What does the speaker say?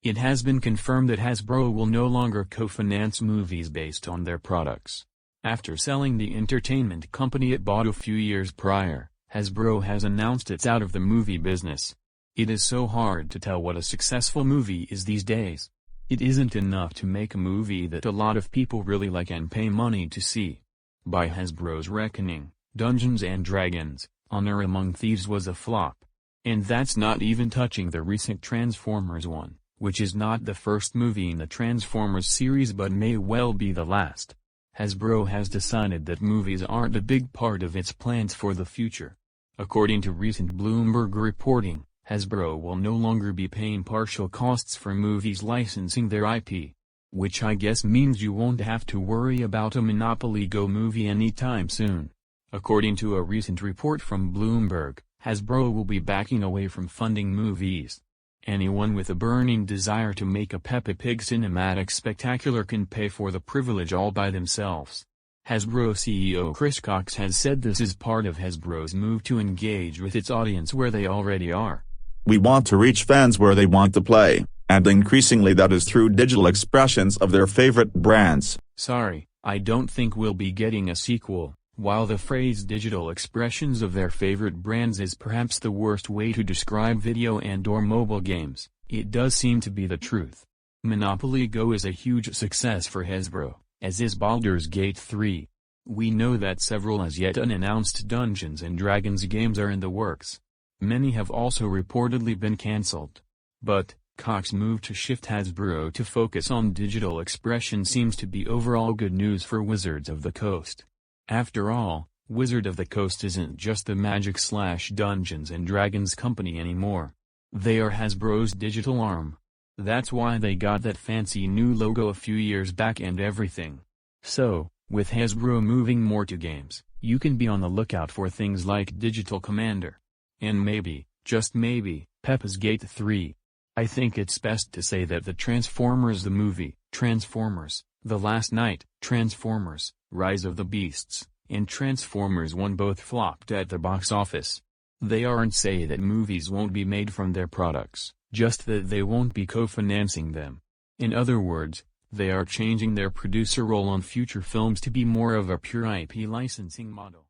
It has been confirmed that Hasbro will no longer co-finance movies based on their products. After selling the entertainment company it bought a few years prior, Hasbro has announced it's out of the movie business. It is so hard to tell what a successful movie is these days. It isn't enough to make a movie that a lot of people really like and pay money to see. By Hasbro's reckoning, Dungeons & Dragons: Honor Among Thieves was a flop. And that's not even touching the recent Transformers one, which is not the first movie in the Transformers series but may well be the last. Hasbro has decided that movies aren't a big part of its plans for the future. According to recent Bloomberg reporting, Hasbro will no longer be paying partial costs for movies licensing their IP. Which I guess means you won't have to worry about a Monopoly Go movie anytime soon. According to a recent report from Bloomberg, Hasbro will be backing away from funding movies. Anyone with a burning desire to make a Peppa Pig cinematic spectacular can pay for the privilege all by themselves. Hasbro CEO Chris Cox has said this is part of Hasbro's move to engage with its audience where they already are. We want to reach fans where they want to play, and increasingly that is through digital expressions of their favorite brands. Sorry, I don't think we'll be getting a sequel. While the phrase digital expressions of their favorite brands is perhaps the worst way to describe video and/or mobile games, it does seem to be the truth. Monopoly Go is a huge success for Hasbro, as is Baldur's Gate 3. We know that several as yet unannounced Dungeons & Dragons games are in the works. Many have also reportedly been cancelled. But, Cox's move to shift Hasbro to focus on digital expression seems to be overall good news for Wizards of the Coast. After all, Wizard of the Coast isn't just the Magic/Dungeons & Dragons company anymore. They are Hasbro's digital arm. That's why they got that fancy new logo a few years back and everything. So, with Hasbro moving more to games, you can be on the lookout for things like Digital Commander. And maybe, just maybe, Peppa's Gate 3. I think it's best to say that the Transformers the movie, Transformers: The Last Knight, Transformers: Rise of the Beasts, and Transformers 1 both flopped at the box office. They aren't say that movies won't be made from their products, just that they won't be co-financing them. In other words, they are changing their producer role on future films to be more of a pure IP licensing model.